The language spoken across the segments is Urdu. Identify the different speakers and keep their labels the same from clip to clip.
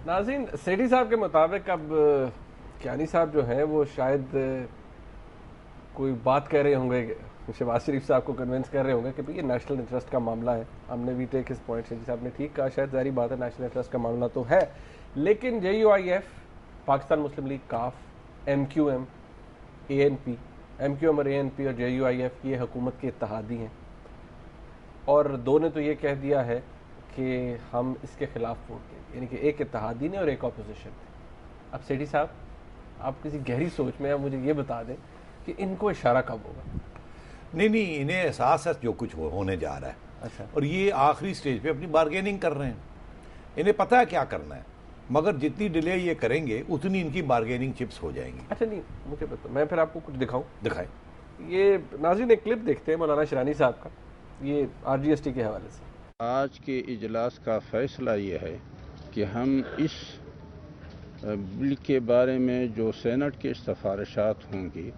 Speaker 1: ناظرین، سیٹھی صاحب کے مطابق اب کیانی صاحب جو ہیں وہ شاید کوئی بات کہہ رہے ہوں گے، شہباز شریف صاحب کو کنونس کر رہے ہوں گے کہ یہ نیشنل انٹرسٹ کا معاملہ ہے. ہم نے وی ٹیک ہز پوائنٹ. سیٹھی صاحب نے ٹھیک کہا، شاید ظاہری بات ہے نیشنل انٹرسٹ کا معاملہ تو ہے، لیکن J U I F, Pakistan Muslim League, کاف، M Q M, A N P, M Q M اور اے این پی اور جے یو آئی ایف یہ حکومت کے اتحادی ہیں، اور دو نے تو یہ کہہ دیا ہے کہ ہم اس کے خلاف ووٹ دیں گے، یعنی کہ ایک اتحادی نے اور ایک اپوزیشن نے. اب سیٹھی صاحب آپ کسی گہری سوچ میں آپ مجھے یہ بتا دیں کہ ان کو اشارہ کب ہوگا؟
Speaker 2: نہیں انہیں احساس ہے جو کچھ ہونے جا رہا ہے.
Speaker 1: اچھا.
Speaker 2: اور یہ آخری سٹیج پہ اپنی بارگیننگ کر رہے ہیں. انہیں پتہ ہے کیا کرنا ہے، مگر جتنی ڈیلے یہ کریں گے اتنی ان کی بارگیننگ چپس ہو جائیں گی.
Speaker 1: اچھا نہیں مجھے بتا، میں پھر آپ کو کچھ دکھاؤں.
Speaker 2: دکھائیں.
Speaker 1: یہ ناظرین ایک کلپ دیکھتے ہیں مولانا شرانی صاحب کا، یہ آر جی ایس ٹی کے حوالے سے.
Speaker 3: آج کے اجلاس کا فیصلہ یہ ہے کہ ہم اس بل کے بارے میں جو سینٹ کے سفارشات ہوں گی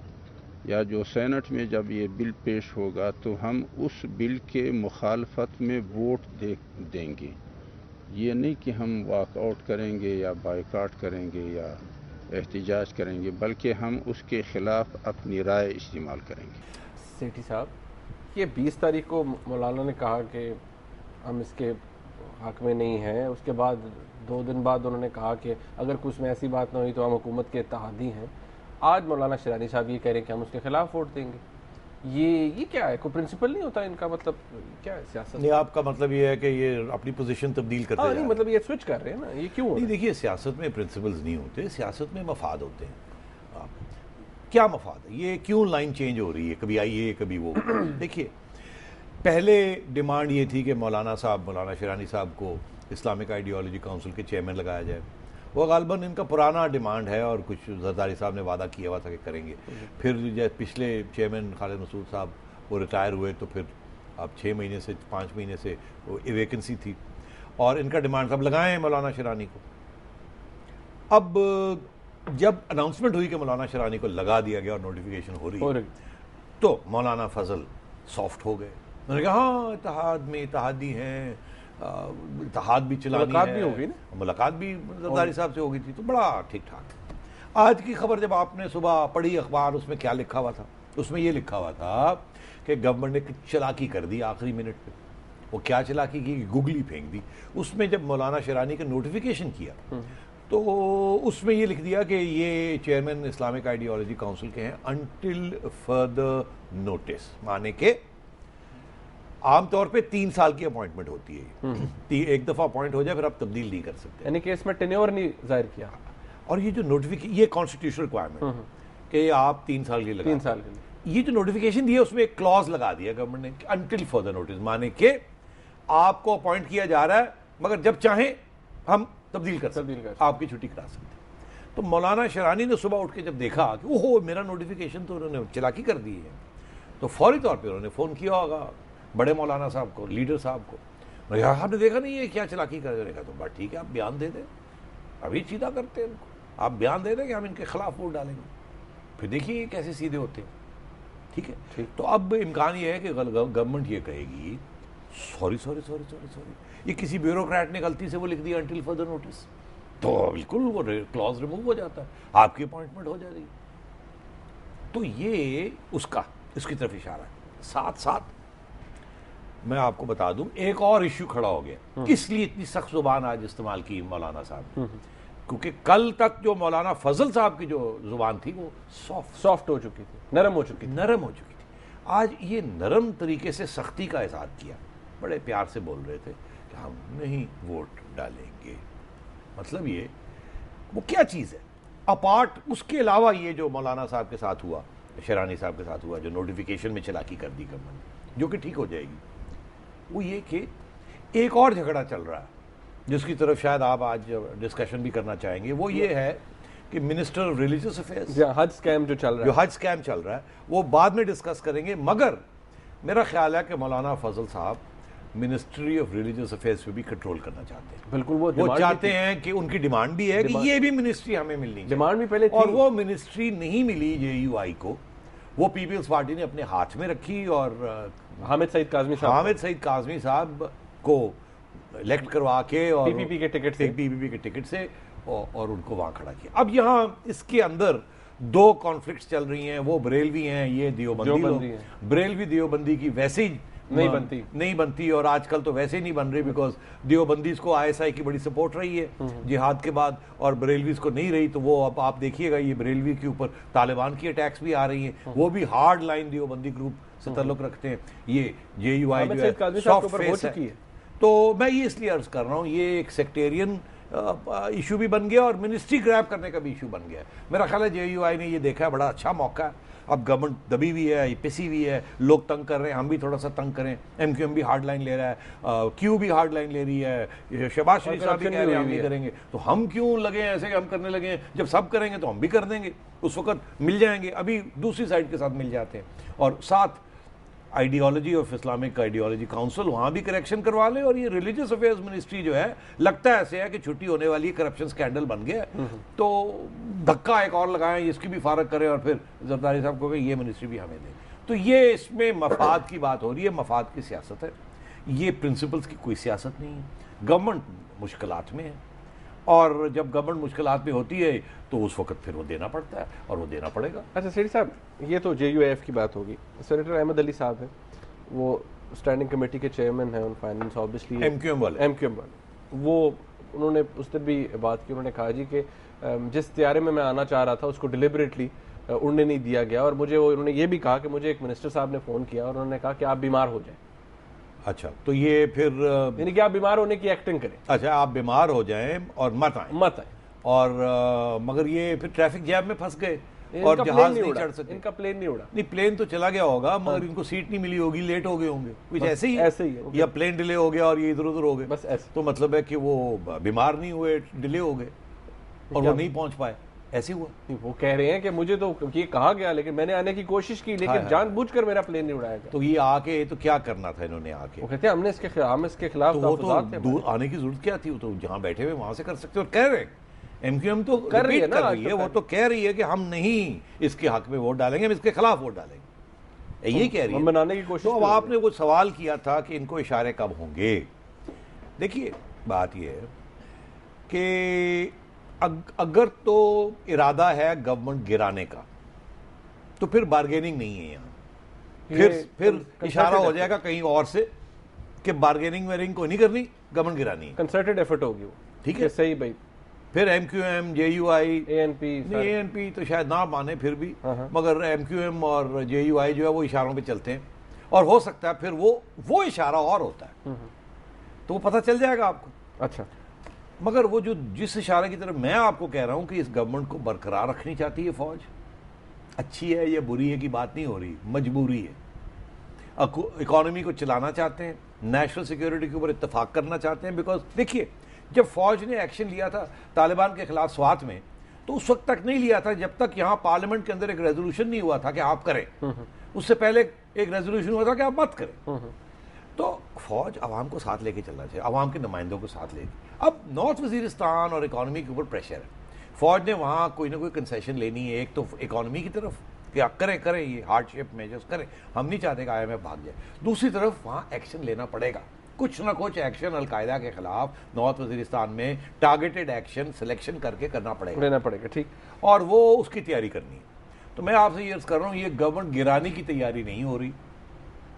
Speaker 3: یا جو سینٹ میں جب یہ بل پیش ہوگا تو ہم اس بل کے مخالفت میں ووٹ دیں گے. یہ نہیں کہ ہم واک آؤٹ کریں گے یا بائیکاٹ کریں گے یا احتجاج کریں گے، بلکہ ہم اس کے خلاف اپنی رائے استعمال کریں گے.
Speaker 1: سیٹھی صاحب، یہ 20 تاریخ کو مولانا نے کہا کہ ہم اس کے حق میں نہیں ہیں، اس کے بعد 2 دن بعد انہوں نے کہا کہ اگر کچھ میں ایسی بات نہ ہوئی تو ہم حکومت کے اتحادی ہیں. آج مولانا شرانی صاحب یہ کہہ رہے ہیں کہ ہم اس کے خلاف ووٹ دیں گے. یہ کیا ہے؟ کوئی پرنسپل نہیں ہوتا ان کا؟ مطلب کیا ہے سیاست؟
Speaker 2: نہیں، آپ کا مطلب یہ ہے کہ یہ اپنی پوزیشن تبدیل کرتے
Speaker 1: نہیں مطلب یہ سوئچ کر رہے ہیں نا، یہ کیوں؟
Speaker 2: نہیں دیکھیے، سیاست میں پرنسپلز نہیں ہوتے، سیاست میں مفاد ہوتے ہیں. کیا مفاد ہے؟ یہ کیوں لائن چینج ہو رہی ہے، کبھی آئیے کبھی وہ. دیکھیے، پہلے ڈیمانڈ یہ تھی کہ مولانا شرانی صاحب کو اسلامک آئیڈیالوجی کونسل کے چیئرمین لگایا جائے. وہ غالباً ان کا پرانا ڈیمانڈ ہے اور کچھ زرداری صاحب نے وعدہ کیا ہوا تھا کہ کریں گے. پھر جب پچھلے چیئرمین خالد مسعود صاحب وہ ریٹائر ہوئے تو پھر اب 6 مہینے سے 5 مہینے سے وہ ویکنسی تھی اور ان کا ڈیمانڈ سب لگائے ہیں مولانا شرانی کو. اب جب اناؤنسمنٹ ہوئی کہ مولانا شرانی کو لگا دیا گیا اور نوٹیفیکیشن ہو رہی ہے تو مولانا فضل سافٹ ہو گئے. انہوں نے کہا ہاں اتحاد میں اتحادی ہیں، اتحاد بھی چلانی ہے.
Speaker 1: ملاقات بھی ہوگی نا؟
Speaker 2: ملاقات بھی زرداری صاحب سے ہوگی تھی تو بڑا ٹھیک ٹھاک. آج کی خبر جب آپ نے صبح پڑھی اخبار، اس میں کیا لکھا ہوا تھا؟ اس میں یہ لکھا ہوا تھا کہ گورنمنٹ نے چلاکی کر دی آخری منٹ پہ. وہ کیا چلاکی کی؟ گگلی پھینک دی. اس میں جب مولانا شرانی کا نوٹیفیکیشن کیا تو اس میں یہ لکھ دیا کہ یہ چیئرمین اسلامک آئیڈیالوجی کونسل کے ہیں انٹل فردر نوٹس، مانے کہ عام طور پہ 3 سال کی اپوائنٹمنٹ ہوتی ہے، ایک دفعہ اپوائنٹ ہو جائے پھر آپ تبدیل نہیں کر سکتے.
Speaker 1: یعنی کہ اس میں ٹینیور نہیں ظاہر کیا.
Speaker 2: اور یہ جو نوٹیفیکیشن، یہ کانسٹیٹیوشنل ریکوائرمنٹ کہ آپ 3 سال کے لیے
Speaker 1: 3 سال کے لیے،
Speaker 2: یہ جو نوٹیفیکیشن دی ہے اس میں ایک کلاز لگا دیا گورنمنٹ نے انٹل فردر نوٹس، مانے کہ آپ کو اپوائنٹ کیا جا رہا ہے مگر جب چاہیں ہم تبدیل کر سکتے، آپ کی چھٹی کرا سکتے. تو مولانا شرانی نے صبح اٹھ کے جب دیکھا کہ اوہو میرا نوٹیفیکیشن تو انہوں نے چلاکی کر دی ہے تو فوری طور پہ انہوں نے فون کیا ہوگا بڑے مولانا صاحب کو، لیڈر صاحب کو. آپ نے دیکھا نہیں ہے کیا چلاکی کر رہے؟ تو بات ٹھیک ہے، آپ بیان دے دیں، ابھی سیدھا کرتے ہیں ان کو. آپ بیان دے دیں کہ ہم ان کے خلاف ووٹ ڈالیں گے، پھر دیکھیے کیسے سیدھے ہوتے ہیں. ٹھیک ہے. تو اب امکان یہ ہے کہ گورنمنٹ یہ کہے گی سوری یہ کسی بیوروکریٹ نے غلطی سے وہ لکھ دیا انٹل فردر نوٹس، تو بالکل وہ کلاز ریموو ہو جاتا ہے، آپ کی اپوائنٹمنٹ ہو جائے گی. تو یہ اس کی طرف اشارہ ہے. ساتھ میں آپ کو بتا دوں ایک اور ایشو کھڑا ہو گیا. کس لیے اتنی سخت زبان آج استعمال کی مولانا صاحب؟ کیونکہ کل تک جو مولانا فضل صاحب کی جو زبان تھی وہ
Speaker 1: سافٹ ہو چکی تھی، نرم ہو چکی تھی.
Speaker 2: آج یہ نرم طریقے سے سختی کا اظہار کیا، بڑے پیار سے بول رہے تھے کہ ہم نہیں ووٹ ڈالیں گے. مطلب یہ وہ کیا چیز ہے اپارٹ اس کے علاوہ یہ جو مولانا صاحب کے ساتھ ہوا، شرانی صاحب کے ساتھ ہوا، جو نوٹیفیکیشن میں چلاکی کر دی گورنمنٹ، جو کہ ٹھیک ہو جائے گی، وہ یہ کہ ایک اور جھگڑا چل رہا ہے جس کی طرف شاید آپ آج ڈسکشن بھی کرنا چاہیں گے. وہ یہ ہے کہ minister of religious affairs,
Speaker 1: Hajj scheme جو حج
Speaker 2: اسکیم چل رہا ہے وہ بعد میں ڈسکس کریں گے. مگر میرا خیال ہے کہ مولانا فضل صاحب منسٹری آف ریلیجس افیئرز پہ بھی کنٹرول کرنا چاہتے ہیں.
Speaker 1: بالکل
Speaker 2: وہ چاہتے ہیں کہ ان کی ڈیمانڈ بھی ہے کہ یہ بھی منسٹری ہمیں ملنی چاہیے.
Speaker 1: ڈیمانڈ بھی پہلے تھی
Speaker 2: اور وہ منسٹری نہیں ملی جے یو آئی کو، وہ پیپلز پارٹی نے اپنے ہاتھ میں رکھی اور
Speaker 1: حامد سعید کاظمی صاحب
Speaker 2: کو الیکٹ کروا کے اور
Speaker 1: پی پی پی کے
Speaker 2: ٹکٹ سے اور ان کو وہاں کھڑا کیا. اب یہاں اس کے اندر دو کانفلکٹس چل رہی ہیں, وہ بریلوی ہیں, یہ دیوبندی. بریلوی دیوبندی کی ویسے ہی نہیں بنتی اور آج کل تو ویسے ہی نہیں بن رہی, بیکاز دیوبندیز کو ISI کی بڑی سپورٹ رہی ہے جہاد کے بعد, اور بریلویز کو نہیں رہی. تو وہ اب آپ دیکھیے گا یہ بریلوی کے اوپر طالبان کی اٹیکس بھی آ رہی ہیں, وہ بھی ہارڈ لائن دیوبندی گروپ سے تعلق رکھتے ہیں. یہ JUI جو ہے سافٹ فیس ہے. تو میں یہ اس لیے عرض کر رہا ہوں, یہ ایک سیکٹیرین ایشو بھی بن گیا اور منسٹری گریب کرنے کا بھی ایشو بن گیا. میرا خیال ہے JUI نے یہ دیکھا ہے بڑا اچھا موقع ہے. اب گورنمنٹ دبی ہوئی ہے, پسی ہوئی ہے, لوگ تنگ کر رہے ہیں, ہم بھی تھوڑا سا تنگ کریں. MQM بھی ہارڈ لائن لے رہا ہے, کیو بھی ہارڈ لائن لے رہی ہے, شہباز شریف صاحب بھی کہہ رہے ہیں ہم نہیں کریں گے. تو ہم کیوں لگے ایسے کہ ہم کرنے لگے ہیں؟ جب سب کریں گے تو ہم بھی کر دیں گے, اس وقت مل جائیں گے. ابھی دوسری سائڈ کے ساتھ مل جاتے ہیں. اور ساتھ ideology of Islamic ideology council, وہاں بھی کریکشن کروا لیں. اور یہ ریلیجس افیئرز منسٹری جو ہے لگتا ہے ایسے ہے کہ چھٹی ہونے والی کرپشن سکینڈل بن گیا ہے, تو دھکا ایک اور لگائیں, اس کی بھی فارغ کریں اور پھر زرداری صاحب کو کہ یہ منسٹری بھی ہمیں دیں. تو یہ اس میں مفاد کی بات ہو رہی ہے, مفاد کی سیاست ہے. یہ پرنسپلز کی کوئی سیاست نہیں ہے. گورنمنٹ مشکلات میں ہے, اور جب گورنمنٹ مشکلات میں ہوتی ہے تو اس وقت پھر وہ دینا پڑتا ہے, اور وہ دینا پڑے گا.
Speaker 1: اچھا سیٹھی صاحب, یہ تو JUIF کی بات ہوگی. سینیٹر احمد علی صاحب ہیں, وہ اسٹینڈنگ کمیٹی کے چیئرمین ہیں آن فائننس, آبویسلی MQM والے, وہ انہوں نے اس دن بھی بات کی. انہوں نے کہا جی کہ جس طیارے میں آنا چاہ رہا تھا اس کو ڈیلیبریٹلی اڑنے نہیں دیا گیا, اور مجھے انہوں نے یہ بھی کہا کہ مجھے ایک منسٹر صاحب نے فون کیا اور انہوں نے کہا کہ آپ بیمار ہو جائیں.
Speaker 2: اچھا, تو یہ پھر
Speaker 1: یعنی کہ آپ بیمار ہونے کی ایکٹنگ کریں.
Speaker 2: اچھا, آپ بیمار ہو جائیں اور مت آئیں. اور مگر یہ پھر ٹریفک جیم میں پھنس گئے اور جہاز نہیں چڑھ سکے.
Speaker 1: ان کا پلین نہیں اڑا.
Speaker 2: نہیں, پلین تو چلا گیا ہوگا مگر ان کو سیٹ نہیں ملی ہوگی, لیٹ ہو گئے ہوں گے, کچھ ایسے ہی ہے, یا پلین ڈیلے ہو گیا اور یہ ادھر ادھر ہو گئے.
Speaker 1: بس ایسے.
Speaker 2: تو مطلب ہے کہ وہ بیمار نہیں ہوئے, ڈیلے ہو گئے اور وہ نہیں پہنچ پائے, ایسے ہوا.
Speaker 1: وہ کہہ رہے ہیں کہ مجھے تو یہ کہا گیا لیکن میں نے آنے کی کوشش کی, لیکن جان بوجھ کر میرا پلین نہیں اڑایا گیا.
Speaker 2: تو یہ آ کے تو کیا کرنا تھا انہوں نے آ کے؟
Speaker 1: وہ کہتے ہیں ہم نے اس کے خلاف
Speaker 2: وہ تو دور آنے کی ضرورت کیا تھی, وہ تو جہاں بیٹھے ہوئے وہاں سے کر سکتے. اور کہہ رہے ہیں MQM تو کر رہی ہے, وہ تو کہہ رہی ہے کہ ہم نہیں اس کے حق میں ووٹ ڈالیں گے, ہم اس کے خلاف ووٹ ڈالیں گے, یہی کہہ رہی ہے.
Speaker 1: بنانے کی کوشش.
Speaker 2: تو اب آپ نے وہ سوال کیا تھا کہ ان کو اشارے کب ہوں گے. دیکھیے بات یہ ہے کہ اگر تو ارادہ ہے گورنمنٹ گرانے کا تو پھر بارگیننگ نہیں ہے یہاں, پھر اشارہ ہو جائے گا کہیں اور سے کہ بارگیننگ ویرنگ کوئی نہیں کرنی, گورنمنٹ گرانی ہے.
Speaker 1: کنسرٹڈ ایفرٹ ہوگی وہ,
Speaker 2: ٹھیک ہے,
Speaker 1: صحیح بھائی.
Speaker 2: پھر MQM JUI ANP تو شاید نہ مانے پھر بھی, مگر MQM اور JUI جو ہے وہ اشاروں پہ چلتے ہیں, اور ہو سکتا ہے پھر وہ اشارہ اور ہوتا ہے تو وہ پتہ چل جائے گا آپ کو.
Speaker 1: اچھا,
Speaker 2: مگر وہ جس اشارے کی طرف میں آپ کو کہہ رہا ہوں کہ اس گورنمنٹ کو برقرار رکھنی چاہتی ہے فوج, اچھی ہے یا بری ہے کی بات نہیں ہو رہی, مجبوری ہے. اکانومی کو چلانا چاہتے ہیں, نیشنل سیکیورٹی کے اوپر اتفاق کرنا چاہتے ہیں. بیکاز دیکھیے جب فوج نے ایکشن لیا تھا طالبان کے خلاف سوات میں, تو اس وقت تک نہیں لیا تھا جب تک یہاں پارلیمنٹ کے اندر ایک ریزولوشن نہیں ہوا تھا کہ آپ کریں. اس سے پہلے ایک ریزولوشن ہوا تھا کہ آپ مت کریں. تو فوج عوام کو ساتھ لے کے چلنا چاہیے, عوام کے نمائندوں کو ساتھ لے کے. اب نارتھ وزیرستان اور اکانومی کے اوپر پریشر ہے, فوج نے وہاں کوئی نہ کوئی کنسیشن لینی ہے. ایک تو اکانومی کی طرف کہ آپ کریں یہ ہارڈ شپ میجرز کریں, ہم نہیں چاہتے کہ IMF بھاگ جائے. دوسری طرف وہاں ایکشن لینا پڑے گا, کچھ نہ کچھ ایکشن القاعدہ کے خلاف نارتھ وزیرستان میں ٹارگیٹڈ ایکشن سلیکشن کر کے کرنا پڑے گا, ٹھیک, اور وہ اس کی تیاری کرنی ہے. تو میں آپ سے یہ عرض کر رہا ہوں, یہ گورنمنٹ گرانے کی تیاری نہیں ہو رہی,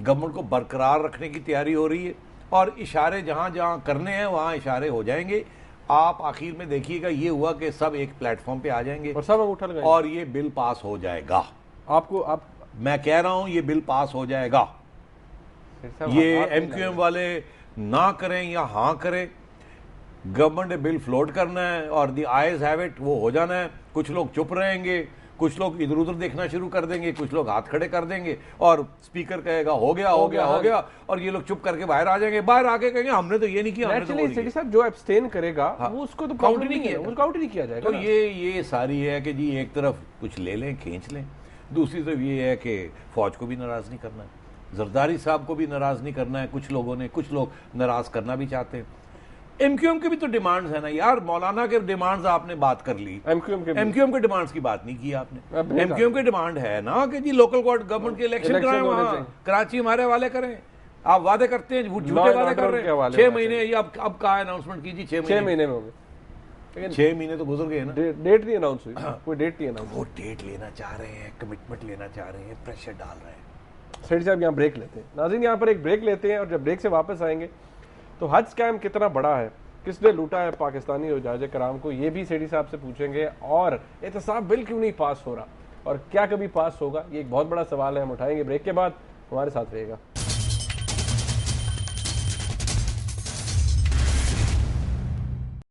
Speaker 2: گورنمنٹ کو برقرار رکھنے کی تیاری ہو رہی ہے. اور اشارے جہاں جہاں کرنے ہیں وہاں اشارے ہو جائیں گے. آپ آخر میں دیکھیے گا یہ ہوا کہ سب ایک پلیٹ فارم پہ آ جائیں گے اور یہ بل پاس ہو جائے گا. میں کہہ رہا ہوں یہ بل پاس ہو جائے گا. یہ MQM والے نہ کریں یا ہاں کریں, گورنمنٹ نے بل فلوٹ کرنا ہے اور دی آئیز ہیو اٹ, وہ ہو جانا ہے. کچھ لوگ چپ رہیں گے, کچھ لوگ ادھر ادھر دیکھنا شروع کر دیں گے, کچھ لوگ ہاتھ کھڑے کر دیں گے اور اسپیکر کہے گا ہو گیا, اور یہ لوگ چپ کر کے باہر آ جائیں گے. باہر آ کے کہیں گے ہم نے تو یہ نہیں کیا.
Speaker 1: جو ایبسٹین کرے گا وہ اس کو تو کاؤنٹ نہیں کیا جائے گا.
Speaker 2: تو یہ ساری ہے کہ جی ایک طرف کچھ لے لیں, کھینچ لیں, دوسری طرف یہ ہے کہ فوج کو بھی ناراض نہیں کرنا ہے, زرداری صاحب کو بھی ناراض نہیں کرنا ہے. کچھ لوگ ناراض کرنا بھی چاہتے ہیں. MQM کے بھی تو ڈیمانڈز ہیں نا یار. مولانا کے ڈیمانڈز آپ نے بات کر لی, MQM کے ڈیمانڈز کی بات نہیں کی آپ نے. MQM کے ڈیمانڈ ہے نا کہ جی لوکل گورنمنٹ کے الیکشن کرائیں, وہاں کراچی ہمارے والے کریں, آپ وعدے کرتے ہیں جھوٹے وعدے کر رہے ہیں. 6 مہینے یہ اب کہا اناؤنسمنٹ کیجیے 6
Speaker 1: مہینے میں ہو گئے.
Speaker 2: 6 مہینے تو گزر گئے نا.
Speaker 1: ڈیٹ نہیں اناؤنس ہوئی, کوئی ڈیٹ نہیں اناؤنس.
Speaker 2: وہ ڈیٹ لینا چاہ رہے ہیں, کمٹمنٹ لینا چاہ رہے ہیں, پریشر ڈال رہے ہیں.
Speaker 1: سیٹھی صاحب یہاں بریک لیتے ہیں. ناظرین یہاں پر ایک بریک لیتے ہیں, اور جب بریک سے واپس آئیں گے تو حج اسکیم کتنا بڑا ہے, کس نے لوٹا ہے پاکستانی حجاج کرام کو, یہ بھی سیٹھی صاحب سے پوچھیں گے. اور احتساب بل کیوں نہیں پاس ہو رہا, اور کیا کبھی پاس ہوگا, یہ ایک بہت بڑا سوال ہے, ہم اٹھائیں گے بریک کے بعد. ہمارے ساتھ رہے گا.